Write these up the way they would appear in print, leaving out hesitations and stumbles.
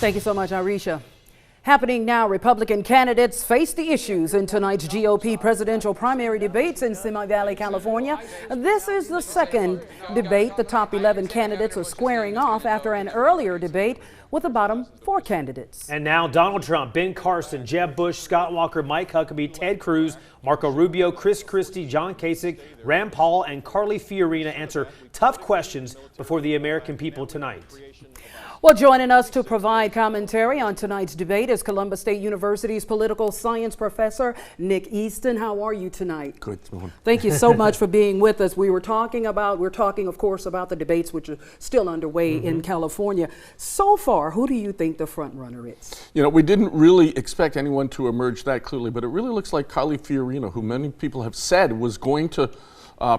Thank you so much, Arisha. Happening now, Republican candidates face the issues in tonight's GOP presidential primary debates in Simi Valley, California. This is the second debate the top 11 candidates are squaring off after an earlier debate with the bottom 4 candidates. And now Donald Trump, Ben Carson, Jeb Bush, Scott Walker, Mike Huckabee, Ted Cruz, Marco Rubio, Chris Christie, John Kasich, Rand Paul, and Carly Fiorina answer tough questions before the American people tonight. Well, joining us to provide commentary on tonight's debate is Columbus State University's political science professor, Nick Easton. How are you tonight? Good. Thank you so much for being with us. We're talking, of course, about the debates which are still underway in California. So far, who do you think the front runner is? You know, we didn't really expect anyone to emerge that clearly, but it really looks like Carly Fiorina, who many people have said was going to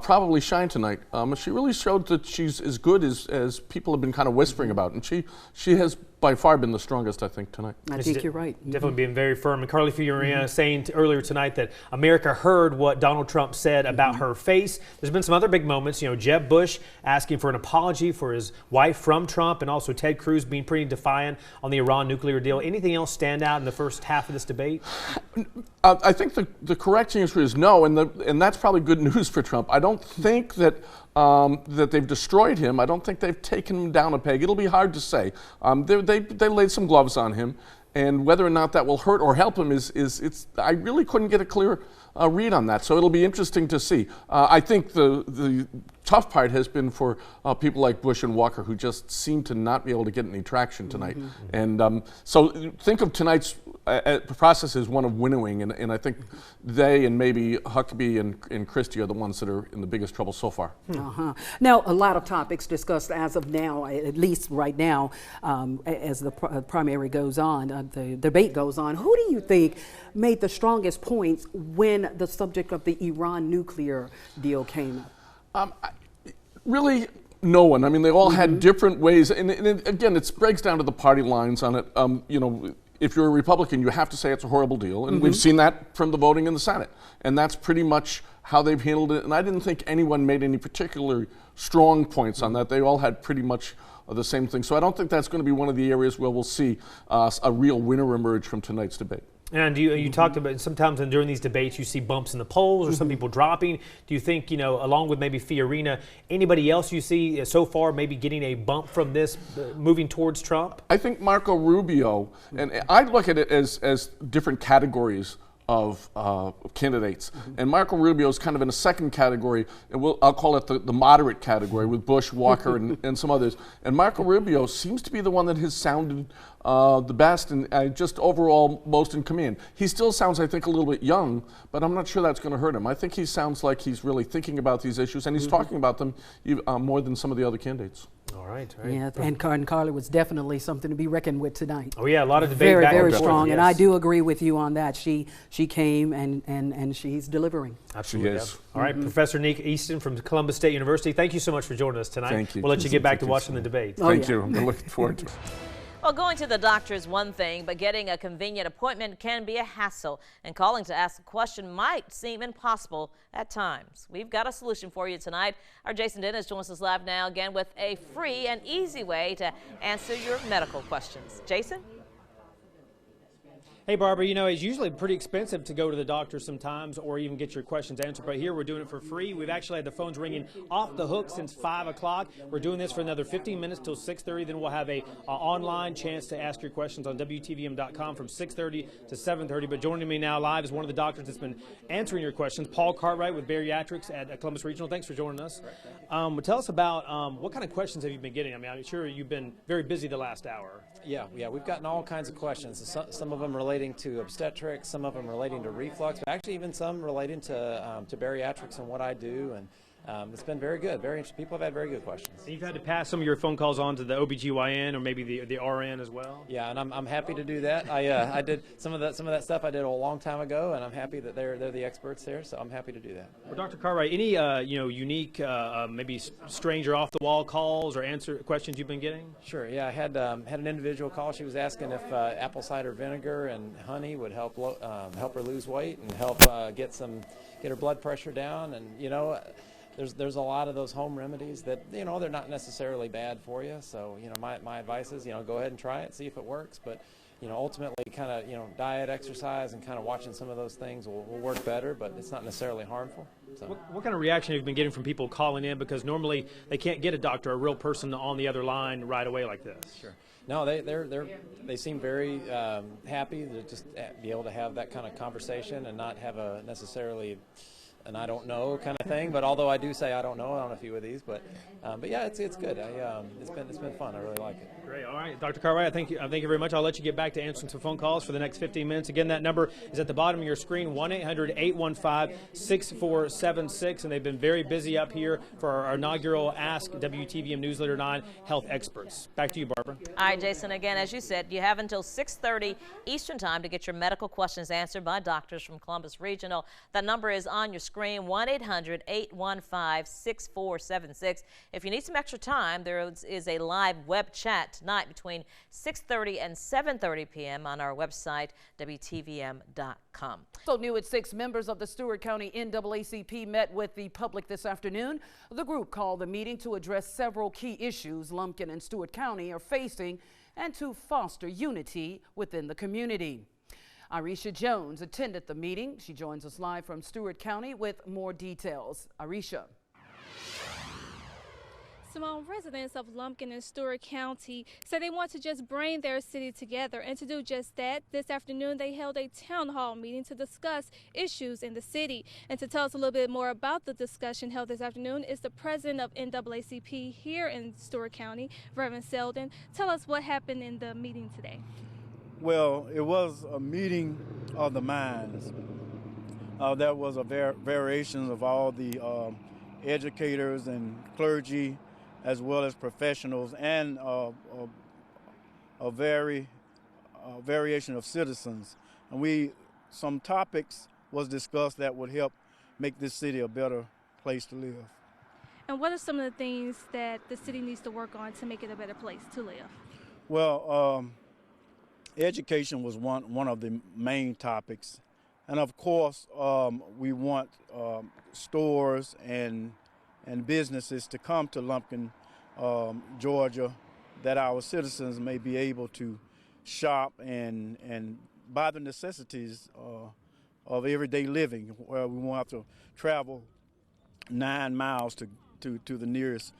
probably shine tonight. She really showed that she's as good as people have been kind of whispering about, and she has by far been the strongest, I think, tonight. I think you're right. Definitely being very firm. And Carly Fiorina saying earlier tonight that America heard what Donald Trump said about her face. There's been some other big moments. You know, Jeb Bush asking for an apology for his wife from Trump, and also Ted Cruz being pretty defiant on the Iran nuclear deal. Anything else stand out in the first half of this debate? I think the correct answer is no, and that's probably good news for Trump. I don't think that that they've destroyed him. I don't think they've taken him down a peg. It'll be hard to say. They laid some gloves on him, and whether or not that will hurt or help him is I really couldn't get a clear read on that. So it'll be interesting to see. I think the tough part has been for people like Bush and Walker, who just seem to not be able to get any traction tonight. And so think of tonight's process as one of winnowing, and I think they and maybe Huckabee and Christie are the ones that are in the biggest trouble so far. Now, a lot of topics discussed as of now, at least right now, as the primary goes on, the debate goes on. Who do you think made the strongest points when the subject of the Iran nuclear deal came up? Really, no one. I mean, they all had different ways, and again, it breaks down to the party lines on it. You know, if you're a Republican, you have to say it's a horrible deal, and we've seen that from the voting in the Senate, and that's pretty much how they've handled it. And I didn't think anyone made any particularly strong points on that. They all had pretty much the same thing. So I don't think that's going to be one of the areas where we'll see a real winner emerge from tonight's debate. And you talked about sometimes during these debates you see bumps in the polls or some people dropping. Do you think, you know, along with maybe Fiorina, anybody else you see so far maybe getting a bump from this moving towards Trump? I think Marco Rubio, and I look at it as different categories of candidates. And Marco Rubio is kind of in a second category, and I'll call it the moderate category with Bush, Walker, and some others. And Marco Rubio seems to be the one that has sounded the best and just overall most in command. He still sounds, I think, a little bit young, but I'm not sure that's going to hurt him. I think he sounds like he's really thinking about these issues, and he's talking about them more than some of the other candidates. All right. Yeah, and Carly was definitely something to be reckoned with tonight. Oh yeah, a lot of debate back very and forth, strong, yes. and I do agree with you on that. She came and she's delivering. Absolutely. She is. All right, Professor Nick Easton from Columbus State University. Thank you so much for joining us tonight. Thank you. We'll let you get back to watching the debate. Thank you. I'm looking forward to it. Well, going to the doctor is one thing, but getting a convenient appointment can be a hassle, and calling to ask a question might seem impossible at times. We've got a solution for you tonight. Our Jason Dennis joins us live now again with a free and easy way to answer your medical questions. Jason? Hey, Barbara, you know, it's usually pretty expensive to go to the doctor sometimes or even get your questions answered, but here we're doing it for free. We've actually had the phones ringing off the hook since 5 o'clock. We're doing this for another 15 minutes till 6:30. Then we'll have a online chance to ask your questions on WTVM.com from 6:30 to 7:30. But joining me now live is one of the doctors that's been answering your questions, Paul Cartwright with Bariatrics at Columbus Regional. Thanks for joining us. Tell us about what kind of questions have you been getting? I mean, I'm sure you've been very busy the last hour. Yeah, we've gotten all kinds of questions. Some of them relating to obstetrics, some of them relating to reflux, but actually even some relating to bariatrics and what I do. And it's been very good, very interesting. People have had very good questions. And you've had to pass some of your phone calls on to the OBGYN or maybe the RN as well? Yeah, and I'm happy to do that. I did some of that stuff I did a long time ago, and I'm happy that they're the experts there, so I'm happy to do that. Well, Dr. Cartwright, any unique, maybe strange or off-the-wall calls or questions you've been getting? Sure, yeah, I had an individual call. She was asking if apple cider vinegar and honey would help her lose weight and help get her blood pressure down, and there's a lot of those home remedies that, you know, they're not necessarily bad for you. So, you know, my advice is, you know, go ahead and try it, see if it works. But, you know, ultimately kind of, you know, diet, exercise, and kind of watching some of those things will work better, but it's not necessarily harmful. So. What kind of reaction have you been getting from people calling in? Because normally they can't get a doctor, a real person on the other line right away like this. Sure. No, they seem very happy to just be able to have that kind of conversation and not have a necessarily an I don't know kind of thing. But although I do say I don't know on a few of these, but yeah, it's good. It's been fun. I really like it. Great. All right, Dr. Cartwright, thank you very much. I'll let you get back to answering some phone calls for the next 15 minutes. Again, that number is at the bottom of your screen, 1-800-815-6476, and they've been very busy up here for our inaugural Ask WTVM Newsletter 9 Health Experts. Back to you, Barbara. All right, Jason, again, as you said, you have until 6:30 Eastern Time to get your medical questions answered by doctors from Columbus Regional. That number is on your screen, 1-800-815-6476. If you need some extra time, there is a live web chat tonight between 6:30 and 7:30 p.m. on our website, WTVM.com. So new at 6, members of the Stewart County NAACP met with the public this afternoon. The group called the meeting to address several key issues Lumpkin and Stewart County are facing and to foster unity within the community. Arisha Jones attended the meeting. She joins us live from Stewart County with more details. Arisha. Simone, residents of Lumpkin and Stewart County say they want to just bring their city together, and to do just that, this afternoon they held a town hall meeting to discuss issues in the city. And to tell us a little bit more about the discussion held this afternoon is the president of NAACP here in Stewart County, Reverend Selden. Tell us what happened in the meeting today. Well, it was a meeting of the minds. There was a variation of all the educators and clergy, as well as professionals, and a variation of citizens. And some topics was discussed that would help make this city a better place to live. And what are some of the things that the city needs to work on to make it a better place to live? Well, education was one of the main topics. And of course, we want stores and businesses to come to Lumpkin, Georgia, that our citizens may be able to shop and buy the necessities of everyday living, where we won't have to travel 9 miles to the nearest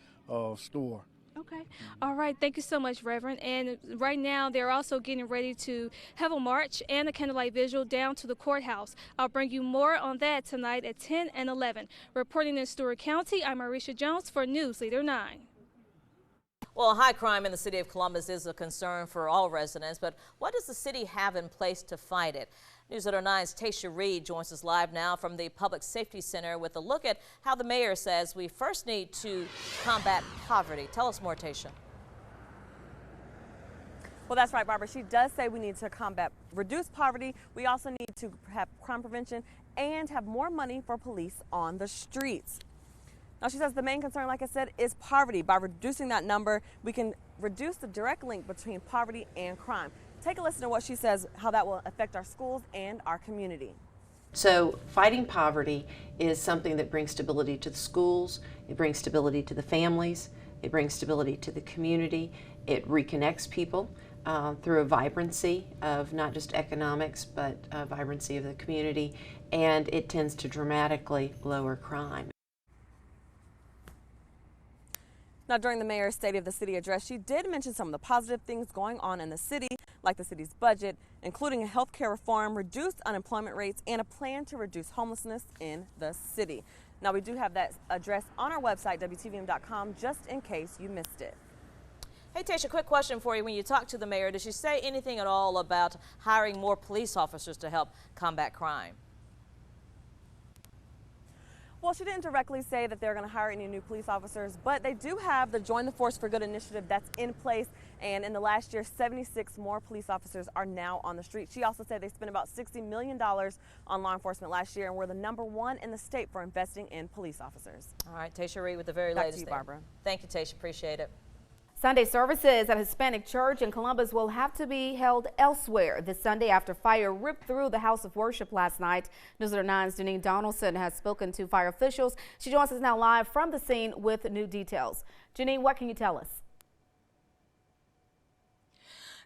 store. Okay. All right. Thank you so much, Reverend. And right now, they're also getting ready to have a march and a candlelight vigil down to the courthouse. I'll bring you more on that tonight at 10 and 11. Reporting in Stewart County, I'm Arisha Jones for News Leader 9. Well, high crime in the city of Columbus is a concern for all residents, but what does the city have in place to fight it? Newsletter 9's Tasha Reed joins us live now from the Public Safety Center with a look at how the mayor says we first need to combat poverty. Tell us more, Tasha. Well, that's right, Barbara. She does say we need to reduce poverty. We also need to have crime prevention and have more money for police on the streets. Now, she says the main concern, like I said, is poverty. By reducing that number, we can reduce the direct link between poverty and crime. Take a listen to what she says, how that will affect our schools and our community. So fighting poverty is something that brings stability to the schools, it brings stability to the families, it brings stability to the community, it reconnects people through a vibrancy of not just economics, but a vibrancy of the community, and it tends to dramatically lower crime. Now, during the mayor's State of the City address, she did mention some of the positive things going on in the city, like the city's budget, including a health care reform, reduced unemployment rates, and a plan to reduce homelessness in the city. Now, we do have that address on our website, WTVM.com, just in case you missed it. Hey, Tasha, quick question for you. When you talked to the mayor, did she say anything at all about hiring more police officers to help combat crime? Well, she didn't directly say that they're going to hire any new police officers, but they do have the Join the Force for Good initiative that's in place. And in the last year, 76 more police officers are now on the street. She also said they spent about $60 million on law enforcement last year, and we're the #1 in the state for investing in police officers. All right, Tasha Reed with the very Back latest to you, there. Barbara. Thank you, Tasha. Appreciate it. Sunday services at Hispanic Church in Columbus will have to be held elsewhere this Sunday after fire ripped through the house of worship last night. Newsletter 9's Janine Donaldson has spoken to fire officials. She joins us now live from the scene with new details. Janine, what can you tell us?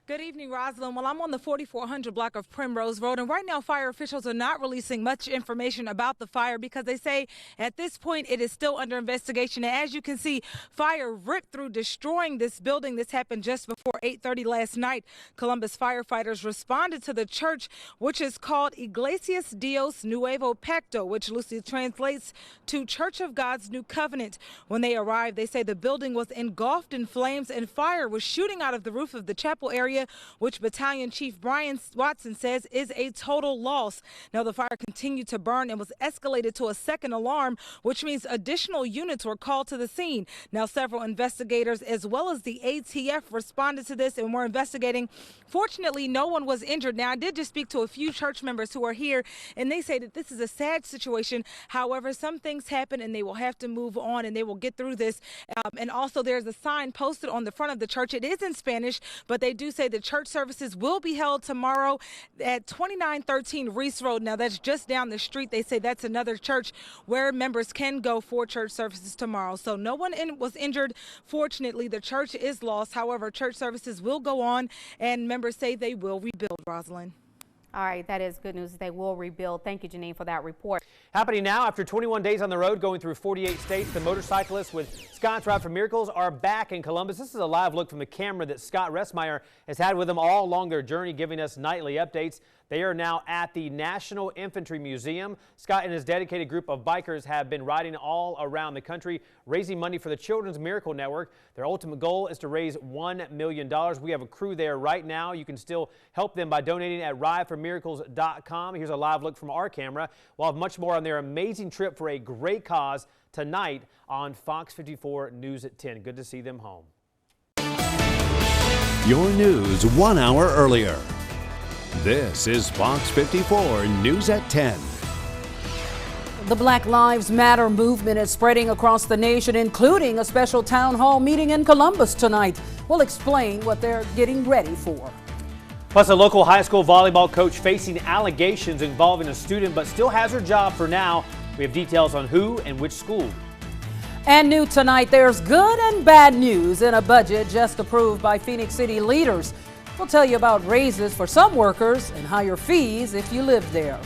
Good evening, Rosalind. Well, I'm on the 4400 block of Primrose Road, and right now fire officials are not releasing much information about the fire because they say at this point it is still under investigation. And as you can see, fire ripped through, destroying this building. This happened just before 8:30 last night. Columbus firefighters responded to the church, which is called Iglesias Dios Nuevo Pacto, which loosely translates to Church of God's New Covenant. When they arrived, they say the building was engulfed in flames and fire was shooting out of the roof of the chapel area, which Battalion Chief Brian Watson says is a total loss. Now, the fire continued to burn and was escalated to a second alarm, which means additional units were called to the scene. Now, several investigators as well as the ATF responded to this and were investigating. Fortunately, no one was injured. Now, I did just speak to a few church members who are here, and they say that this is a sad situation. However, some things happen and they will have to move on and they will get through this. And also, there's a sign posted on the front of the church. It is in Spanish, but they do say the church services will be held tomorrow at 2913 Reese Road. Now, that's just down the street. They say that's another church where members can go for church services tomorrow. So no one was injured. Fortunately, the church is lost. However, church services will go on, and members say they will rebuild, Rosalind. All right, that is good news. They will rebuild. Thank you, Janine, for that report. Happening now after 21 days on the road, going through 48 states, the motorcyclists with Scott's Ride for Miracles are back in Columbus. This is a live look from the camera that Scott Ressmeyer has had with them all along their journey, giving us nightly updates. They are now at the National Infantry Museum. Scott and his dedicated group of bikers have been riding all around the country, raising money for the Children's Miracle Network. Their ultimate goal is to raise $1 million. We have a crew there right now. You can still help them by donating at rideformiracles.com. Here's a live look from our camera. We'll have much more on their amazing trip for a great cause tonight on Fox 54 News at 10. Good to see them home. Your news 1 hour earlier. This is Fox 54 News at 10. The Black Lives Matter movement is spreading across the nation, including a special town hall meeting in Columbus tonight. We'll explain what they're getting ready for. Plus, a local high school volleyball coach facing allegations involving a student but still has her job for now. We have details on who and which school. And new tonight, there's good and bad news in a budget just approved by Phoenix City leaders. We'll tell you about raises for some workers and higher fees if you live there.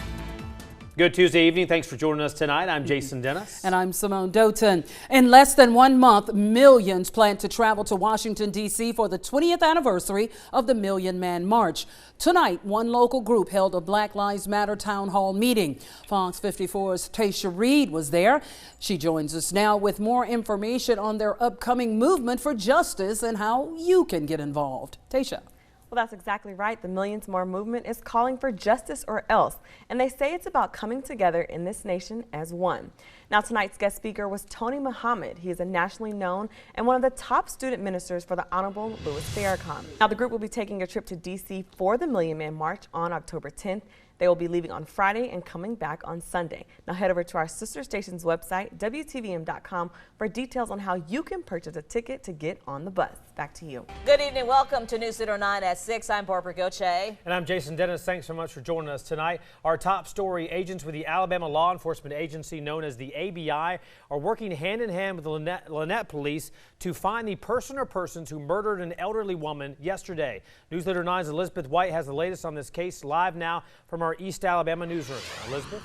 Good Tuesday evening. Thanks for joining us tonight. I'm Jason Dennis. And I'm Simone Doughton. In less than 1 month, millions plan to travel to Washington, D.C. for the 20th anniversary of the Million Man March. Tonight, one local group held a Black Lives Matter town hall meeting. Fox 54's Tasha Reed was there. She joins us now with more information on their upcoming movement for justice and how you can get involved. Tasha. Well, that's exactly right. The Millions More movement is calling for justice or else, and they say it's about coming together in this nation as one. Now, tonight's guest speaker was Tony Muhammad. He is a nationally known and one of the top student ministers for the Honorable Louis Farrakhan. Now, the group will be taking a trip to D.C. for the Million Man March on October 10th. They will be leaving on Friday and coming back on Sunday. Now head over to our sister station's website, WTVM.com, for details on how you can purchase a ticket to get on the bus. Back to you. Good evening. Welcome to Newsletter 9 at 6. I'm Barbara Gauthier. And I'm Jason Dennis. Thanks so much for joining us tonight. Our top story, agents with the Alabama law enforcement agency known as the ABI are working hand in hand with the Lynette police to find the person or persons who murdered an elderly woman yesterday. Newsletter 9's Elizabeth White has the latest on this case live now from our East Alabama newsroom. Elizabeth?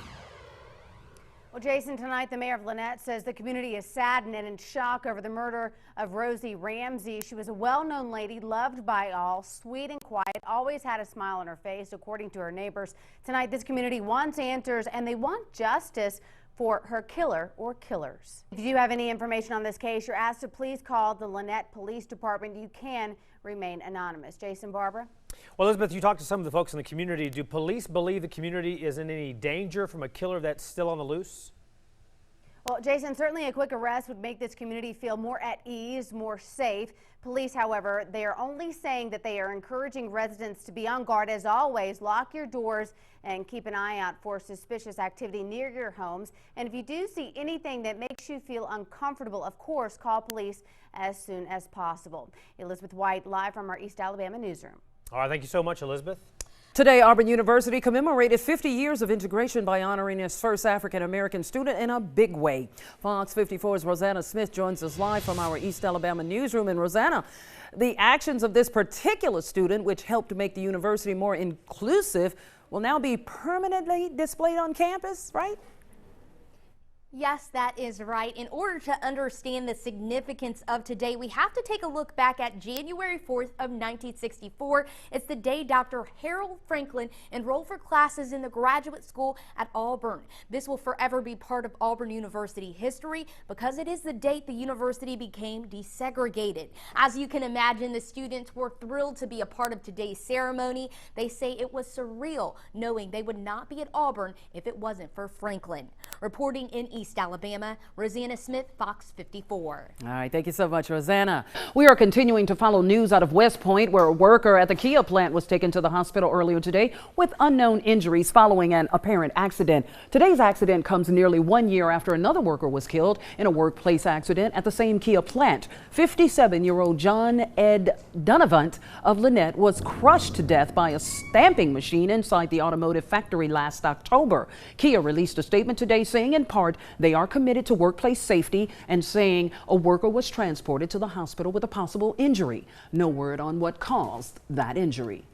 Well, Jason, tonight the mayor of Lynette says the community is saddened and in shock over the murder of Rosie Ramsey. She was a well-known lady, loved by all, sweet and quiet, always had a smile on her face, according to her neighbors. Tonight, this community wants answers and they want justice for her killer or killers. If you have any information on this case, you're asked to please call the Lynette Police Department. You can remain anonymous. Jason, Barbara? Well, Elizabeth, you talked to some of the folks in the community. Do police believe the community is in any danger from a killer that's still on the loose? Well, Jason, certainly a quick arrest would make this community feel more at ease, more safe. Police, however, they are only saying that they are encouraging residents to be on guard. As always, lock your doors and keep an eye out for suspicious activity near your homes. And if you do see anything that makes you feel uncomfortable, of course, call police as soon as possible. Elizabeth White, live from our East Alabama newsroom. All right, thank you so much, Elizabeth. Today, Auburn University commemorated 50 years of integration by honoring its first African-American student in a big way. Fox 54's Rosanna Smith joins us live from our East Alabama newsroom. And Rosanna, the actions of this particular student, which helped make the university more inclusive, will now be permanently displayed on campus, right? Yes, that is right. In order to understand the significance of today, we have to take a look back at January 4th of 1964. It's the day Dr. Harold Franklin enrolled for classes in the graduate school at Auburn. This will forever be part of Auburn University history because it is the date the university became desegregated. As you can imagine, the students were thrilled to be a part of today's ceremony. They say it was surreal knowing they would not be at Auburn if it wasn't for Franklin. Reporting in East Alabama, Rosanna Smith, Fox 54. All right, thank you so much, Rosanna. We are continuing to follow news out of West Point, where a worker at the Kia plant was taken to the hospital earlier today with unknown injuries following an apparent accident. Today's accident comes nearly 1 year after another worker was killed in a workplace accident at the same Kia plant. 57-year-old John Ed Dunavant of Lynette was crushed to death by a stamping machine inside the automotive factory last October. Kia released a statement today saying in part they are committed to workplace safety and saying a worker was transported to the hospital with a possible injury. No word on what caused that injury.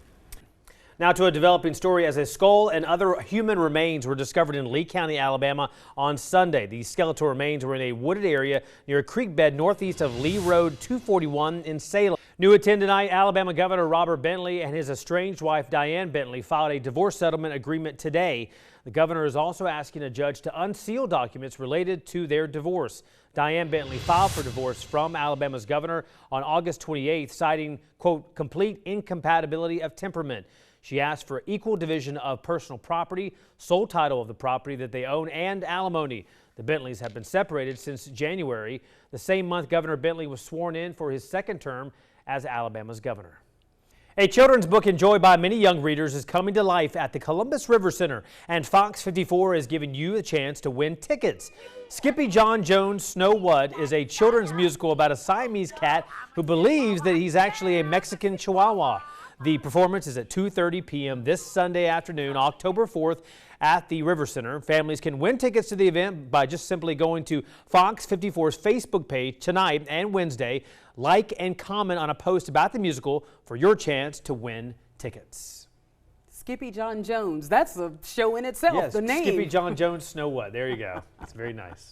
Now to a developing story as a skull and other human remains were discovered in Lee County, Alabama on Sunday. These skeletal remains were in a wooded area near a creek bed northeast of Lee Road 241 in Salem. New at 10 tonight, Alabama Governor Robert Bentley and his estranged wife Diane Bentley filed a divorce settlement agreement today. The governor is also asking a judge to unseal documents related to their divorce. Diane Bentley filed for divorce from Alabama's governor on August 28th, citing, quote, complete incompatibility of temperament. She asked for equal division of personal property, sole title of the property that they own, and alimony. The Bentleys have been separated since January. The same month, Governor Bentley was sworn in for his second term as Alabama's governor. A children's book enjoyed by many young readers is coming to life at the Columbus River Center, and Fox 54 is giving you a chance to win tickets. Skippy John Jones' Snow What is a children's musical about a Siamese cat who believes that he's actually a Mexican Chihuahua. The performance is at 2:30 p.m. this Sunday afternoon, October 4th, at the River Center. Families can win tickets to the event by just simply going to Fox 54's Facebook page tonight and Wednesday. Like and comment on a post about the musical for your chance to win tickets. Skippy John Jones, that's a show in itself, yes, the name. Skippy John Jones Snow What. There you go. It's very nice.